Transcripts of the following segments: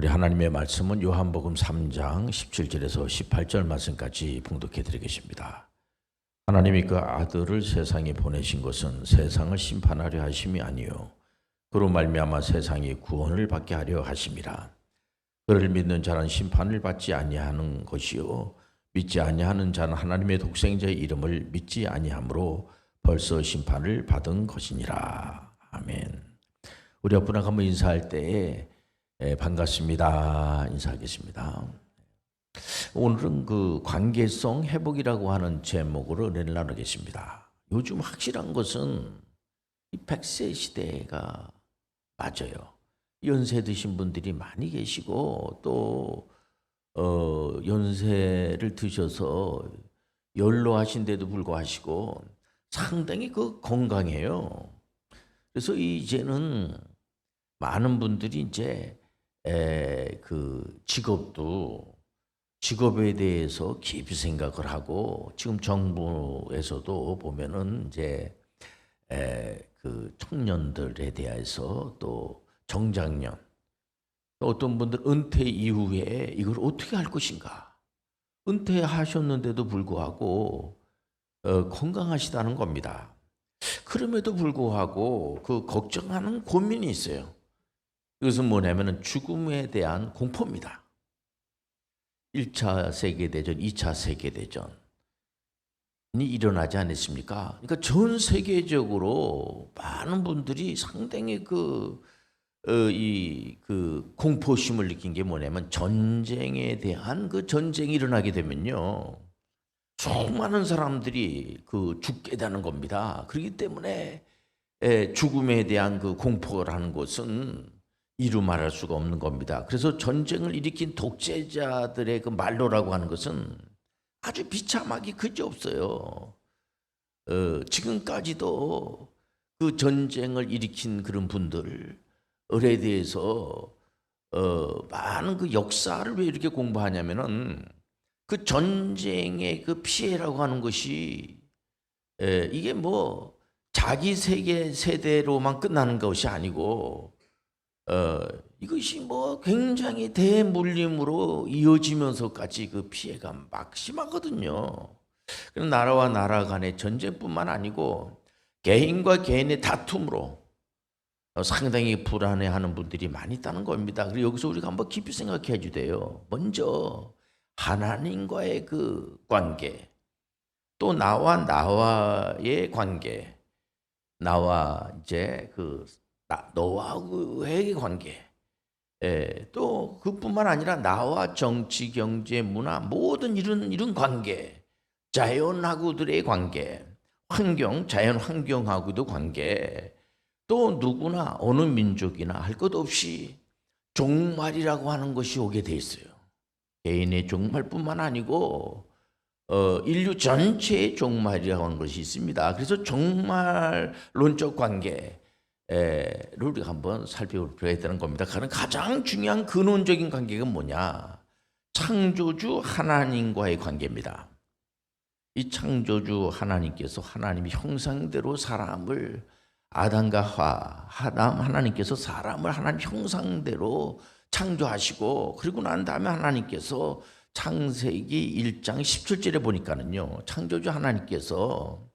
우리 하나님의 말씀은 요한복음 3장 17절에서 18절 말씀까지 봉독해 드리겠습니다. 하나님이 그 아들을 세상에 보내신 것은 세상을 심판하려 하심이 아니요 그로 말미암아 세상이 구원을 받게 하려 하심이라. 그를 믿는 자는 심판을 받지 아니하는 것이요 믿지 아니하는 자는 하나님의 독생자의 이름을 믿지 아니하므로 벌써 심판을 받은 것이니라. 아멘. 우리 옆분하고 한번 인사할 때에 반갑습니다 인사하겠습니다. 오늘은 그 관계성 회복이라고 하는 제목으로 은혜를 나누겠습니다. 요즘 확실한 것은 이 100세 시대가 맞아요. 연세 드신 분들이 많이 계시고 또 연세를 드셔서 연로하신데도 불구하고 상당히 그 건강해요. 그래서 이제는 많은 분들이 이제 그 직업에 대해서 깊이 생각을 하고 지금 정부에서도 보면은 이제 그 청년들에 대해서 또 정장년 또 어떤 분들 은퇴 이후에 이걸 어떻게 할 것인가 은퇴하셨는데도 불구하고 건강하시다는 겁니다. 그럼에도 불구하고 그 걱정하는 고민이 있어요. 이것은 뭐냐면은 죽음에 대한 공포입니다. 1차 세계대전, 2차 세계대전이 일어나지 않았습니까? 그러니까 전 세계적으로 많은 분들이 상당히 이 공포심을 느낀 게 뭐냐면 전쟁에 대한 그 전쟁이 일어나게 되면요. 수많은 사람들이 죽게 되는 겁니다. 그렇기 때문에 죽음에 대한 그 공포라는 것은 이루 말할 수가 없는 겁니다. 그래서 전쟁을 일으킨 독재자들의 그 말로라고 하는 것은 아주 비참하기 그지없어요. 지금까지도 그 전쟁을 일으킨 그런 분들에 대해서 많은 그 역사를 왜 이렇게 공부하냐면은 그 전쟁의 그 피해라고 하는 것이 이게 뭐 자기 세대로만 끝나는 것이 아니고 이것이 뭐 굉장히 대물림으로 이어지면서까지 그 피해가 막심하거든요. 그럼 나라와 나라 간의 전쟁뿐만 아니고 개인과 개인의 다툼으로 상당히 불안해하는 분들이 많이 있다는 겁니다. 그리고 여기서 우리가 한번 깊이 생각해 주돼요. 먼저 하나님과의 그 관계, 또 나와의 관계, 나와 이제 너와의 관계, 또 그뿐만 아니라 나와 정치, 경제, 문화 모든 이런 관계, 자연하고들의 관계, 자연 환경하고도 관계, 또 누구나 어느 민족이나 할 것 없이 종말이라고 하는 것이 오게 돼 있어요. 개인의 종말뿐만 아니고 인류 전체의 종말이라고 하는 것이 있습니다. 그래서 종말론적 관계를 우리가 한번 살펴봐야 되는 겁니다. 가장 중요한 근원적인 관계가 뭐냐? 창조주 하나님과의 관계입니다. 이 창조주 하나님께서 하나님의 형상대로 사람을 아담과 하나님께서 사람을 하나님 형상대로 창조하시고 그리고 난 다음에 하나님께서 창세기 1장 17절에 보니까는요. 창조주 하나님께서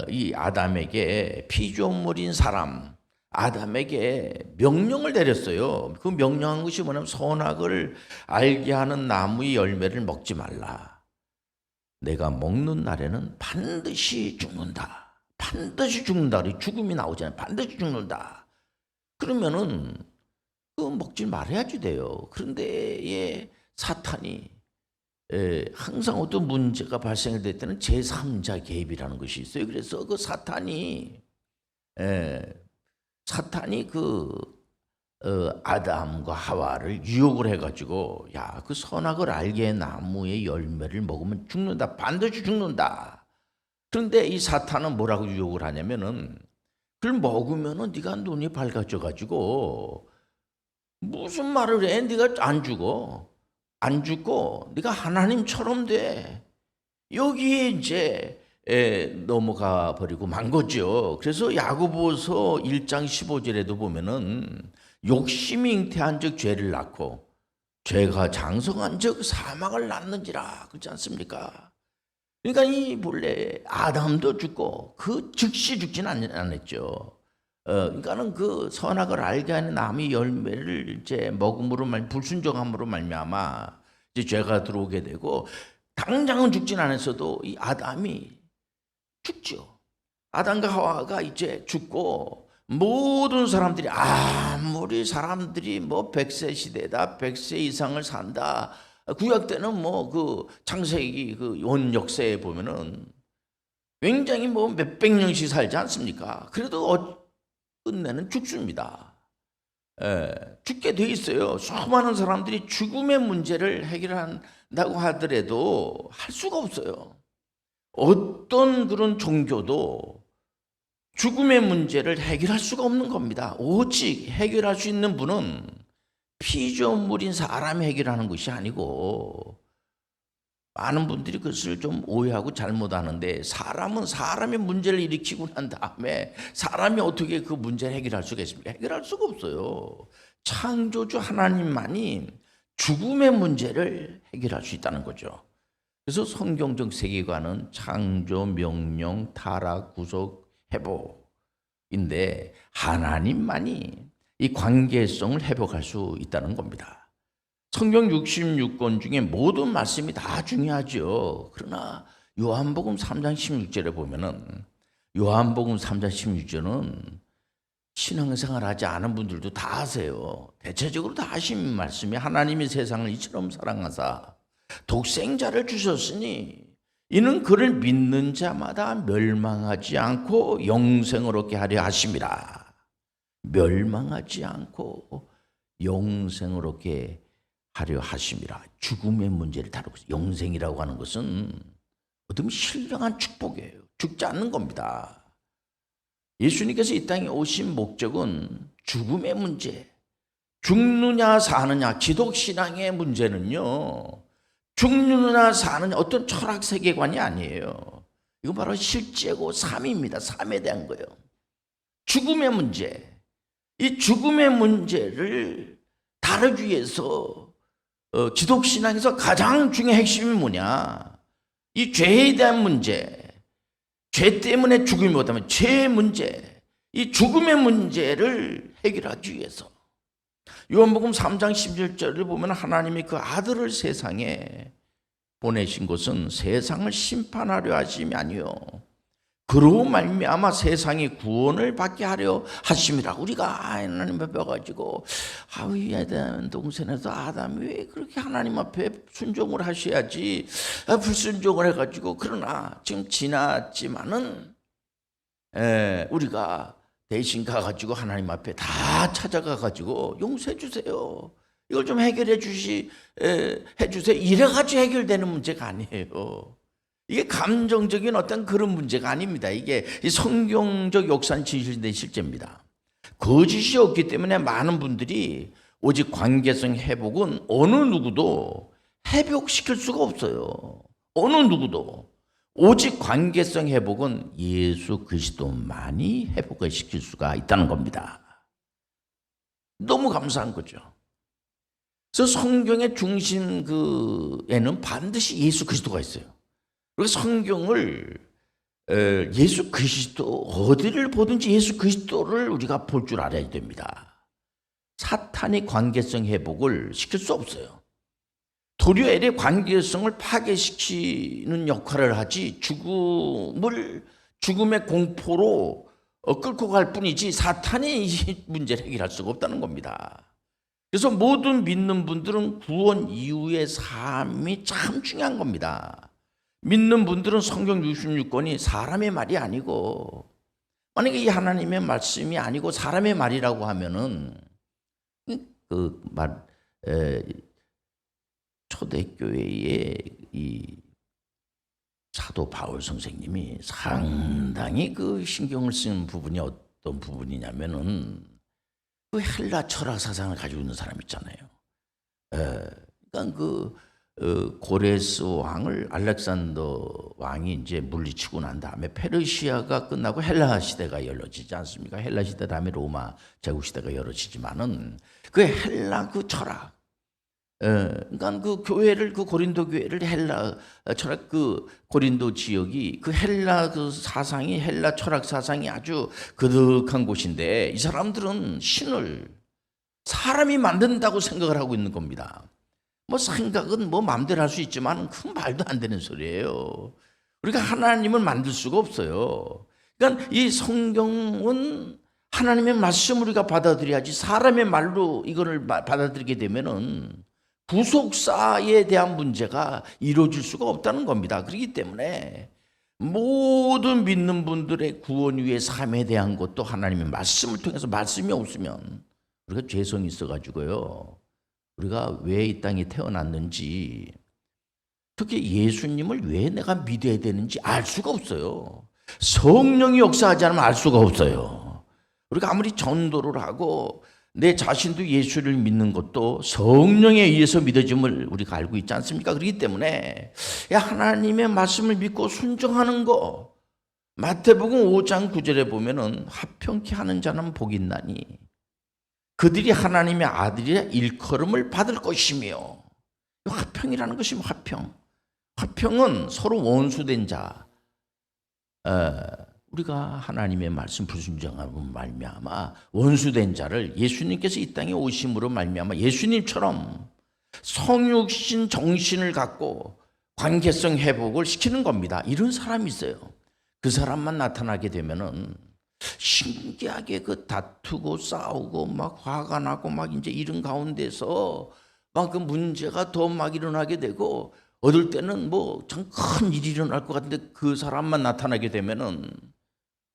이 아담에게 피조물인 사람 아담에게 명령을 내렸어요. 그 명령한 것이 뭐냐면 선악을 알게 하는 나무의 열매를 먹지 말라. 내가 먹는 날에는 반드시 죽는다. 반드시 죽는다. 죽음이 나오잖아요. 반드시 죽는다. 그러면은 그거 먹지 말아야지 돼요. 그런데 사탄이 항상 어떤 문제가 발생될 때는 제3자 개입이라는 것이 있어요. 그래서 그 사탄이 아담과 하와를 유혹을 해가지고 그 선악을 알게 나무의 열매를 먹으면 죽는다. 반드시 죽는다. 그런데 이 사탄은 뭐라고 유혹을 하냐면은 그걸 먹으면은 네가 눈이 밝아져 가지고 무슨 말을 해? 네가 안 죽어. 안 죽고 네가 하나님처럼 돼. 여기에 이제 넘어가 버리고 만 거죠. 그래서 야고보서 1장 15절에도 보면은 욕심이 잉태한 즉 죄를 낳고 죄가 장성한 즉 사망을 낳는지라. 그렇지 않습니까? 그러니까 이 본래 아담도 죽고 그 즉시 죽지는 않았죠. 그러니까는 그 선악을 알게 하는 나무의 열매를 이제 먹음으로 불순종함으로 말미암아 이제 죄가 들어오게 되고, 당장은 죽진 않았어도 이 아담이 죽죠. 아담과 하와가 이제 죽고, 모든 사람들이 아무리 사람들이 뭐 100세 시대다, 100세 이상을 산다, 구약 때는 뭐 그 창세기 그 원 역사에 보면은 굉장히 뭐 몇백 년씩 살지 않습니까? 그래도 끝내는 죽습니다. 죽게 돼 있어요. 수많은 사람들이 죽음의 문제를 해결한다고 하더라도 할 수가 없어요. 어떤 그런 종교도 죽음의 문제를 해결할 수가 없는 겁니다. 오직 해결할 수 있는 분은 피조물인 사람이 해결하는 것이 아니고, 많은 분들이 그것을 좀 오해하고 잘못하는데, 사람은 사람의 문제를 일으키고 난 다음에 사람이 어떻게 그 문제를 해결할 수가 있습니까? 해결할 수가 없어요. 창조주 하나님만이 죽음의 문제를 해결할 수 있다는 거죠. 그래서 성경적 세계관은 창조, 명령, 타락, 구속, 회복인데 하나님만이 이 관계성을 회복할 수 있다는 겁니다. 성경 66권 중에 모든 말씀이 다 중요하죠. 그러나 요한복음 3장 16절에 보면은, 요한복음 3장 16절은 신앙생활 하지 않은 분들도 다 아세요. 대체적으로 다 아시는 말씀이, 하나님이 세상을 이처럼 사랑하사 독생자를 주셨으니 이는 그를 믿는 자마다 멸망하지 않고 영생을 얻게 하려 하심이라. 멸망하지 않고 영생을 얻게 하려 하심이라. 죽음의 문제를 다루고 있어요. 영생이라고 하는 것은 어떤 신령한 축복이에요. 죽지 않는 겁니다. 예수님께서 이 땅에 오신 목적은 죽음의 문제, 죽느냐 사느냐, 기독신앙의 문제는요, 죽느냐 사느냐 어떤 철학 세계관이 아니에요. 이건 바로 실제고 삶입니다. 삶에 대한 거예요. 죽음의 문제, 이 죽음의 문제를 다루기 위해서 기독신앙에서 가장 중요한 핵심이 뭐냐, 이 죄에 대한 문제, 죄 때문에 죽음이 못하면 죄의 문제, 이 죽음의 문제를 해결하기 위해서 요한복음 3장 11절을 보면, 하나님이 그 아들을 세상에 보내신 것은 세상을 심판하려 하심이 아니요 그로 말미암아 세상이 구원을 받게 하려 하심이라. 우리가 하나님 앞에 가지고 이 아담 동생에서 아담이 왜 그렇게 하나님 앞에 순종을 하셔야지 불순종을 해가지고, 그러나 지금 지났지만은 우리가 대신 가가지고 하나님 앞에 다 찾아가가지고 용서해 주세요, 이걸 좀 해결해 해주세요, 이래가지고 해결되는 문제가 아니에요. 이게 감정적인 어떤 그런 문제가 아닙니다. 이게 성경적 역사는 진실된 실제입니다. 거짓이 없기 때문에 많은 분들이 오직 관계성 회복은 어느 누구도 회복시킬 수가 없어요. 어느 누구도. 오직 관계성 회복은 예수 그리스도만이 회복을 시킬 수가 있다는 겁니다. 너무 감사한 거죠. 그래서 성경의 중심에는 반드시 예수 그리스도가 있어요. 그리고 성경을 예수 그리스도, 어디를 보든지 예수 그리스도를 우리가 볼 줄 알아야 됩니다. 사탄이 관계성 회복을 시킬 수 없어요. 도리어 엘의 관계성을 파괴시키는 역할을 하지, 죽음의 공포로 끌고 갈 뿐이지 사탄이 이 문제를 해결할 수가 없다는 겁니다. 그래서 모든 믿는 분들은 구원 이후의 삶이 참 중요한 겁니다. 믿는 분들은 성경 66권이 사람의 말이 아니고, 만약에 이 하나님의 말씀이 아니고 사람의 말이라고 하면은 초대교회의 이 사도 바울 선생님이 상당히 그 신경을 쓰는 부분이 어떤 부분이냐면은, 그 헬라 철학 사상을 가지고 있는 사람 있잖아요. 그러니까 고레스 왕을 알렉산더 왕이 이제 물리치고 난 다음에 페르시아가 끝나고 헬라 시대가 열려지지 않습니까? 헬라 시대 다음에 로마 제국 시대가 열려지지만은 그 헬라 그 철학, 그러니까 그 교회를 그 고린도 교회를 헬라 철학 그 고린도 지역이 그 헬라 그 사상이 헬라 철학 사상이 아주 그득한 곳인데 이 사람들은 신을 사람이 만든다고 생각을 하고 있는 겁니다. 뭐 생각은 뭐 마음대로 할 수 있지만 그 말도 안 되는 소리예요. 우리가 하나님을 만들 수가 없어요. 그러니까 이 성경은 하나님의 말씀을 우리가 받아들여야지 사람의 말로 이거를 받아들이게 되면은 구속사에 대한 문제가 이루어질 수가 없다는 겁니다. 그렇기 때문에 모든 믿는 분들의 구원 위의 삶에 대한 것도 하나님의 말씀을 통해서 말씀이 없으면 우리가 죄성이 있어가지고요. 우리가 왜 이 땅에 태어났는지, 특히 예수님을 왜 내가 믿어야 되는지 알 수가 없어요. 성령이 역사하지 않으면 알 수가 없어요. 우리가 아무리 전도를 하고 내 자신도 예수를 믿는 것도 성령에 의해서 믿어짐을 우리가 알고 있지 않습니까? 그렇기 때문에 하나님의 말씀을 믿고 순종하는 거, 마태복음 5장 9절에 보면은 화평케 하는 자는 복이 있나니 그들이 하나님의 아들의 일컬음을 받을 것이며, 화평이라는 것이 화평. 화평은 서로 원수된 자, 우리가 하나님의 말씀 불순종함으로 말미암아 원수된 자를 예수님께서 이 땅에 오심으로 말미암아 예수님처럼 성육신 정신을 갖고 관계성 회복을 시키는 겁니다. 이런 사람이 있어요. 그 사람만 나타나게 되면은 신기하게 그 다투고 싸우고 막 화가 나고 막 이제 이런 가운데서 막 그 문제가 더 막 일어나게 되고, 어떨 때는 뭐 참 큰 일이 일어날 것 같은데 그 사람만 나타나게 되면은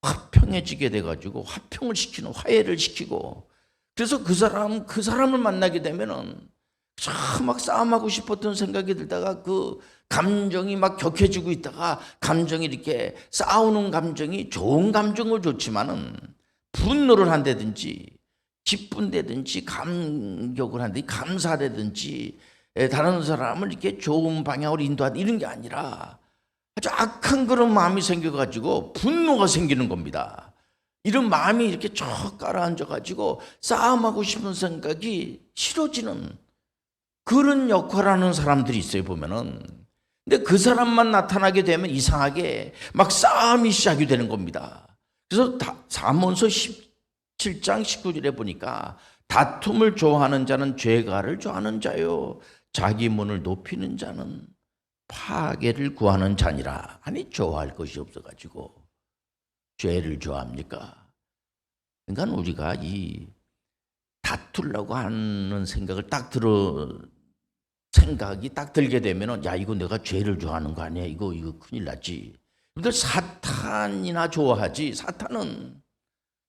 화평해지게 돼가지고 화평을 시키는, 화해를 시키고, 그래서 그 사람을 만나게 되면은 참 막 싸움하고 싶었던 생각이 들다가 그 감정이 막 격해지고 있다가 감정이 이렇게 싸우는 감정이 좋은 감정은 좋지만은 분노를 한다든지 기쁜다든지 감격을 한다든지 감사하다든지 다른 사람을 이렇게 좋은 방향으로 인도하다 이런 게 아니라 아주 악한 그런 마음이 생겨가지고 분노가 생기는 겁니다. 이런 마음이 이렇게 쭉 가라앉아가지고 싸움하고 싶은 생각이 싫어지는 그런 역할을 하는 사람들이 있어요, 보면은. 근데 그 사람만 나타나게 되면 이상하게 막 싸움이 시작이 되는 겁니다. 그래서 잠언서 17장 19절에 보니까 다툼을 좋아하는 자는 죄가를 좋아하는 자요, 자기 문을 높이는 자는 파괴를 구하는 자니라. 아니, 좋아할 것이 없어가지고 죄를 좋아합니까? 그러니까 우리가 이 다투려고 하는 생각이 딱 들게 되면은, 야, 이거 내가 죄를 좋아하는 거 아니야? 이거 큰일 났지. 근데 사탄이나 좋아하지. 사탄은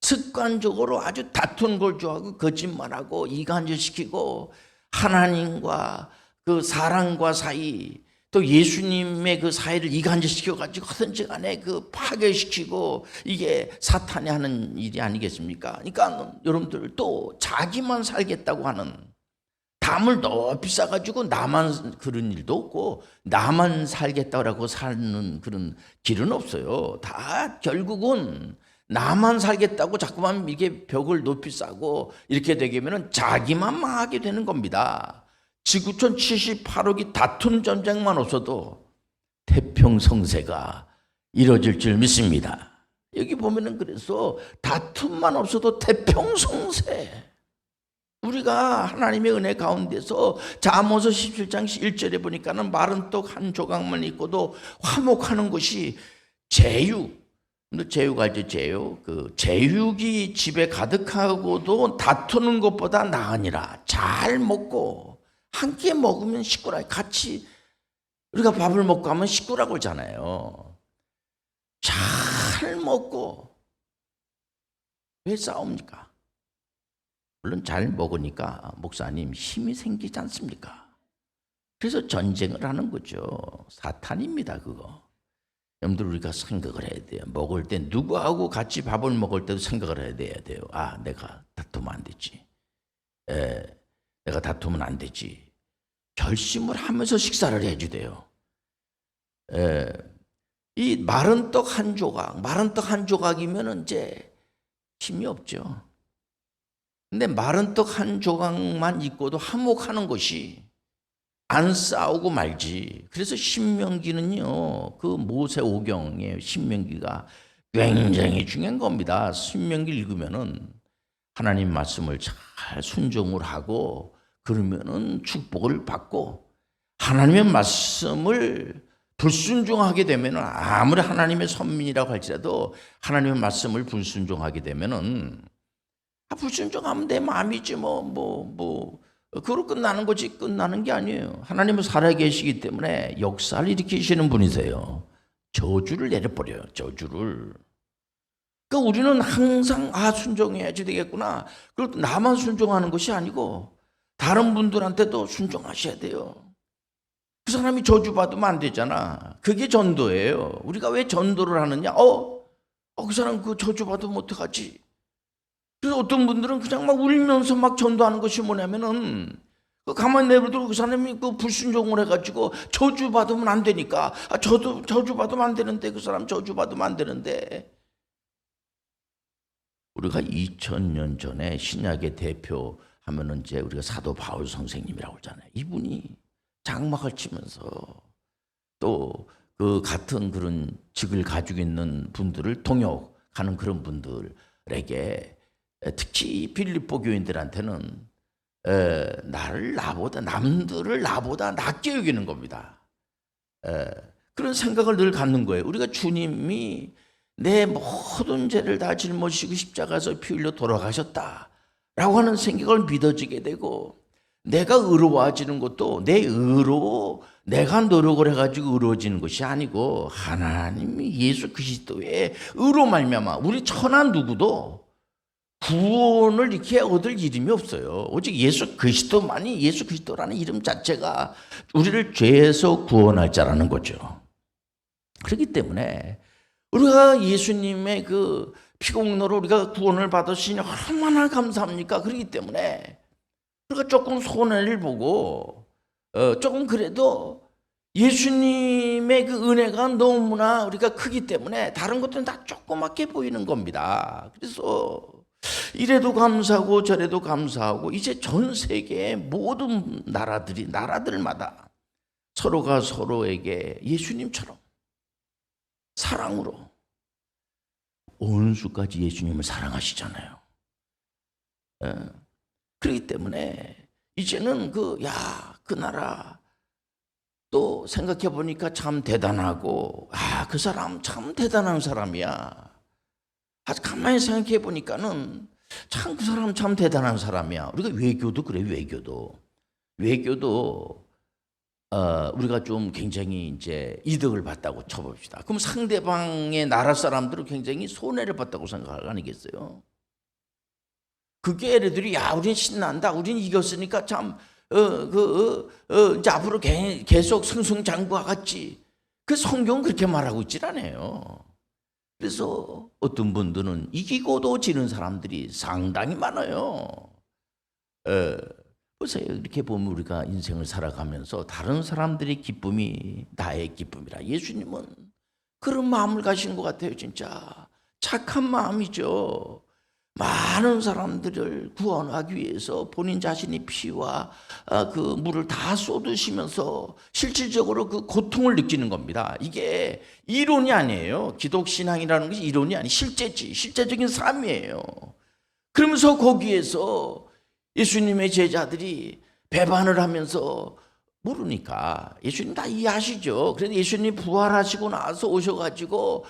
습관적으로 아주 다투는 걸 좋아하고 거짓말하고 이간질시키고 하나님과 그 사람과 사이, 또 예수님의 그 사이를 이간질시켜가지고 하든지 간에 그 파괴시키고, 이게 사탄이 하는 일이 아니겠습니까? 그러니까 여러분들 또 자기만 살겠다고 하는, 담을 높이 쌓아가지고 나만, 그런 일도 없고 나만 살겠다고 사는 그런 길은 없어요. 다 결국은 나만 살겠다고 자꾸만 이게 벽을 높이 쌓고 이렇게 되면 자기만 망하게 되는 겁니다. 지구촌 78억이 다툰 전쟁만 없어도 태평성세가 이루어질 줄 믿습니다. 여기 보면은 그래서 다툼만 없어도 태평성세, 우리가 하나님의 은혜 가운데서 잠언서 17장 1절에 보니까는 마른 떡 한 조각만 있고도 화목하는 것이 제육, 제육 알죠? 제육. 그 제육이 집에 가득하고도 다투는 것보다 나으니라. 잘 먹고 함께 먹으면 식구라. 같이 우리가 밥을 먹고 하면 식구라고 그러잖아요. 잘 먹고 왜 싸웁니까? 물론 잘 먹으니까 목사님 힘이 생기지 않습니까? 그래서 전쟁을 하는 거죠. 사탄입니다, 그거. 여러분들, 우리가 생각을 해야 돼요. 먹을 때 누구하고 같이 밥을 먹을 때도 생각을 해야 돼요. 아, 내가 다투면 안 되지. 내가 다투면 안 되지. 결심을 하면서 식사를 해주대요. 이 마른 떡 한 조각, 마른 떡 한 조각이면 이제 힘이 없죠. 근데 마른 떡 한 조각만 있고도 한몫하는 것이 안 싸우고 말지. 그래서 신명기는요, 그 모세오경의 신명기가 굉장히 중요한 겁니다. 신명기 읽으면은 하나님 말씀을 잘 순종을 하고 그러면은 축복을 받고, 하나님의 말씀을 불순종하게 되면은, 아무리 하나님의 선민이라고 할지라도 하나님의 말씀을 불순종하게 되면은, 불순종하면 내 마음이지 그로 끝나는 거지, 끝나는 게 아니에요. 하나님은 살아계시기 때문에 역사를 일으키시는 분이세요. 저주를 내려버려요, 저주를. 그러니까 우리는 항상 순종해야지 되겠구나. 그리고 나만 순종하는 것이 아니고 다른 분들한테도 순종하셔야 돼요. 그 사람이 저주받으면 안 되잖아. 그게 전도예요. 우리가 왜 전도를 하느냐? 그 사람 그 저주받으면 어떡하지? 그래서 어떤 분들은 그냥 막 울면서 막 전도하는 것이 뭐냐면은, 가만히 내버려두고 그 사람이 그 불순종을 해가지고 저주받으면 안 되니까, 저도 저주받으면 안 되는데, 그 사람 저주받으면 안 되는데. 우리가 2000년 전에 신약의 대표 하면은 이제 우리가 사도 바울 선생님이라고 하잖아요. 이분이 장막을 치면서 또 그 같은 그런 직을 가지고 있는 분들을 통역하는 그런 분들에게, 특히 빌립보 교인들한테는 남들을 나보다 낮게 여기는 겁니다. 그런 생각을 늘 갖는 거예요. 우리가 주님이 내 모든 죄를 다 짊어지시고 십자가에서 피 흘려 돌아가셨다라고 하는 생각을 믿어지게 되고, 내가 의로워지는 것도 내 의로 내가 노력을 해가지고 의로워지는 것이 아니고 하나님이 예수 그리스도의 의로 말미암아, 우리 천하 누구도 구원을 이렇게 얻을 이름이 없어요. 오직 예수 그리스도만이, 예수 그리스도라는 이름 자체가 우리를 죄에서 구원할 자라는 거죠. 그렇기 때문에 우리가 예수님의 그 피공로로 우리가 구원을 받으시니 얼마나 감사합니까? 그렇기 때문에 우리가 조금 손해를 보고 조금 그래도 예수님의 그 은혜가 너무나 우리가 크기 때문에 다른 것들은 다 조그맣게 보이는 겁니다. 그래서 이래도 감사하고 저래도 감사하고, 이제 전 세계의 모든 나라들마다 서로가 서로에게 예수님처럼 사랑으로, 온수까지 예수님을 사랑하시잖아요. 그렇기 때문에 이제는 그 나라 또 생각해 보니까 참 대단하고, 그 사람 참 대단한 사람이야. 가만히 생각해 보니까는 참 그 사람 참 대단한 사람이야. 우리가 외교도 그래, 외교도 우리가 좀 굉장히 이제 이득을 봤다고 쳐봅시다. 그럼 상대방의 나라 사람들은 굉장히 손해를 봤다고 생각을 아니겠어요? 그게 얘네들이 우린 신난다, 우린 이겼으니까 참 이제 앞으로 계속 승승장구하겠지. 그 성경은 그렇게 말하고 있질 않아요. 그래서 어떤 분들은 이기고도 지는 사람들이 상당히 많아요. 보세요. 이렇게 보면 우리가 인생을 살아가면서 다른 사람들의 기쁨이 나의 기쁨이라, 예수님은 그런 마음을 가신 것 같아요. 진짜 착한 마음이죠. 많은 사람들을 구원하기 위해서 본인 자신이 피와 그 물을 다 쏟으시면서 실질적으로 그 고통을 느끼는 겁니다. 이게 이론이 아니에요. 기독신앙이라는 것이 이론이 아니, 실제적인 삶이에요. 그러면서 거기에서 예수님의 제자들이 배반을 하면서, 모르니까 예수님 다 이해하시죠. 그래서 예수님 부활하시고 나서 오셔가지고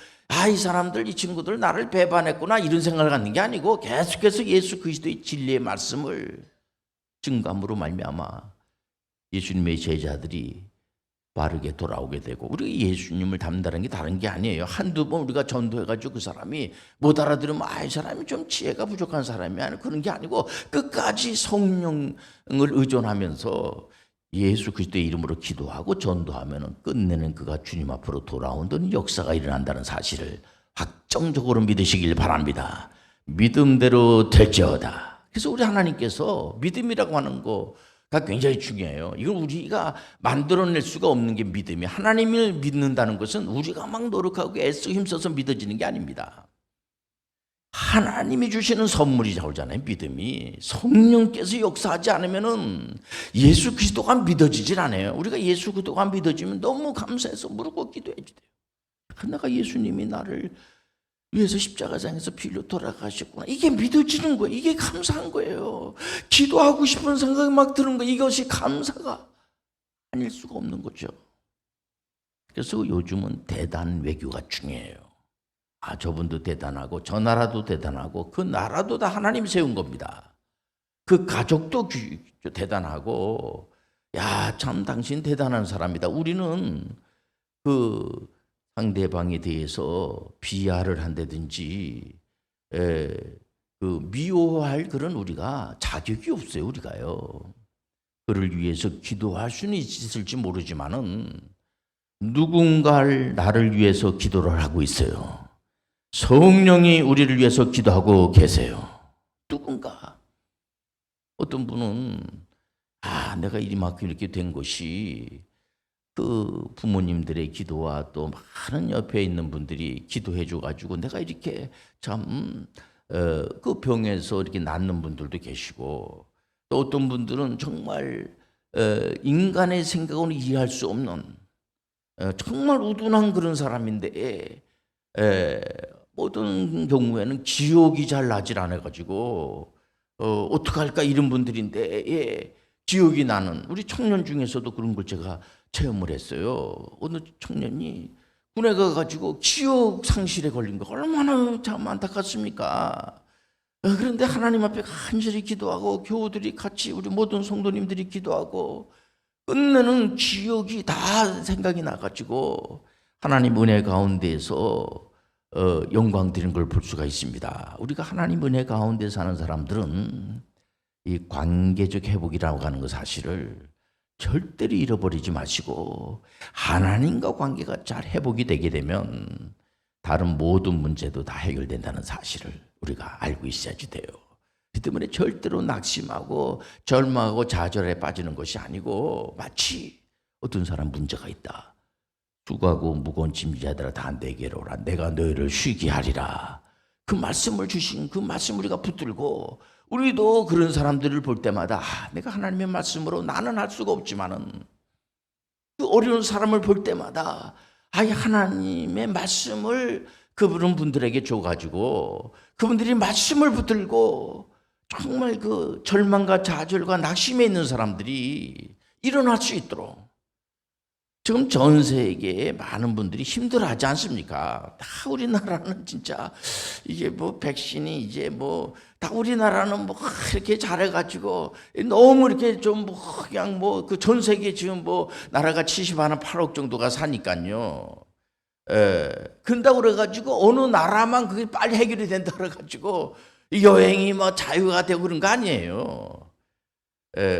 이 사람들, 이 친구들 나를 배반했구나, 이런 생각을 갖는 게 아니고 계속해서 예수 그리스도의 진리의 말씀을 증감으로 말미암아 예수님의 제자들이 바르게 돌아오게 되고, 우리가 예수님을 닮는다는 게 다른 게 아니에요. 한두 번 우리가 전도해가지고 그 사람이 못 알아들으면 이 사람이 좀 지혜가 부족한 사람이 아니고, 그런 게 아니고 끝까지 성령을 의존하면서 예수 그리스도의 이름으로 기도하고 전도하면 끝내는 그가 주님 앞으로 돌아온다는 역사가 일어난다는 사실을 확정적으로 믿으시길 바랍니다. 믿음대로 될지어다. 그래서 우리 하나님께서 믿음이라고 하는 거 굉장히 중요해요. 이건 우리가 만들어낼 수가 없는 게 믿음이. 하나님을 믿는다는 것은 우리가 막 노력하고 애쓰고 힘써서 믿어지는 게 아닙니다. 하나님이 주시는 선물이 나오잖아요. 믿음이. 성령께서 역사하지 않으면은 예수 그리스도가 믿어지질 않아요. 우리가 예수 그리스도가 믿어지면 너무 감사해서 무릎 꿇고 기도해 주대요. 내가 예수님이 나를 위해서 십자가상에서 피 흘려 돌아가셨구나. 이게 믿어지는 거예요. 이게 감사한 거예요. 기도하고 싶은 생각이 막 드는 거, 이것이 감사가 아닐 수가 없는 거죠. 그래서 요즘은 대단 외교가 중요해요. 저분도 대단하고 저 나라도 대단하고 그 나라도 다 하나님 세운 겁니다. 그 가족도 대단하고, 야, 참 당신 대단한 사람이다. 우리는 그 상대방에 대해서 비하를 한다든지 그 미워할 그런 우리가 자격이 없어요. 우리가요. 그를 위해서 기도할 수는 있을지 모르지만은 누군가를 나를 위해서 기도를 하고 있어요. 성령이 우리를 위해서 기도하고 계세요. 누군가. 어떤 분은 내가 이만큼 이렇게 된 것이 그 부모님들의 기도와 또 많은 옆에 있는 분들이 기도해 줘가지고 내가 이렇게 참 그 병에서 이렇게 낫는 분들도 계시고, 또 어떤 분들은 정말 인간의 생각으로 이해할 수 없는 정말 우둔한 그런 사람인데 모든 경우에는 기억이 잘 나질 않아가지고 어떡할까 이런 분들인데 기억이 나는 우리 청년 중에서도 그런 걸 제가 체험을 했어요. 어느 청년이 군에 가가지고 기억 상실에 걸린 거 얼마나 참 안타깝습니까? 그런데 하나님 앞에 간절히 기도하고 교우들이 같이 우리 모든 성도님들이 기도하고 끝내는 기억이 다 생각이 나가지고 하나님 은혜 가운데에서 영광 드리는 걸 볼 수가 있습니다. 우리가 하나님 은혜 가운데 사는 사람들은 이 관계적 회복이라고 하는 그 사실을 절대로 잃어버리지 마시고, 하나님과 관계가 잘 회복이 되게 되면 다른 모든 문제도 다 해결된다는 사실을 우리가 알고 있어야지 돼요. 그 때문에 절대로 낙심하고 절망하고 좌절에 빠지는 것이 아니고, 마치 어떤 사람 문제가 있다. 수고하고 무거운 짐자들아 다 내게로 오라. 내가 너희를 쉬게 하리라. 그 말씀을 주신 그 말씀 우리가 붙들고, 우리도 그런 사람들을 볼 때마다 내가 하나님의 말씀으로 나는 할 수가 없지만은 그 어려운 사람을 볼 때마다 하나님의 말씀을 그분 분들에게 줘가지고 그분들이 말씀을 붙들고 정말 그 절망과 좌절과 낙심에 있는 사람들이 일어날 수 있도록. 지금 전 세계에 많은 분들이 힘들어하지 않습니까? 다 우리나라는 진짜 이게 뭐 백신이 이제 뭐 다 우리나라는 뭐 이렇게 잘해가지고 너무 이렇게 좀 뭐 그냥 뭐 그 전 세계 지금 뭐 나라가 70한 8억 정도가 사니까요. 그런다고 그래가지고 어느 나라만 그게 빨리 해결이 된다 그래가지고 여행이 뭐 자유가 되고 그런 거 아니에요.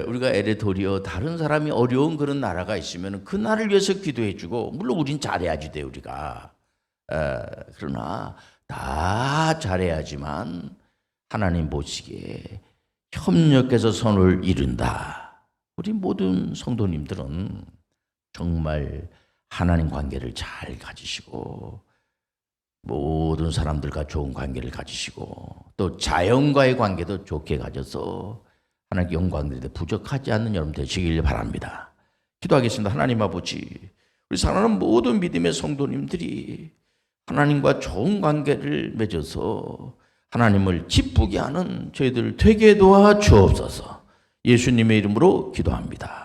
우리가 에레토리어 다른 사람이 어려운 그런 나라가 있으면 그 나라를 위해서 기도해주고, 물론 우린 잘해야지 돼 우리가. 그러나 다 잘해야지만 하나님 보시기에 협력해서 선을 이룬다. 우리 모든 성도님들은 정말 하나님 관계를 잘 가지시고 모든 사람들과 좋은 관계를 가지시고 또 자연과의 관계도 좋게 가져서 하나님 영광 드리되 부족하지 않는 여러분 되시길 바랍니다. 기도하겠습니다. 하나님 아버지, 우리 사랑하는 모든 믿음의 성도님들이 하나님과 좋은 관계를 맺어서 하나님을 기쁘게 하는 저희들 되게 도와 주옵소서. 예수님의 이름으로 기도합니다.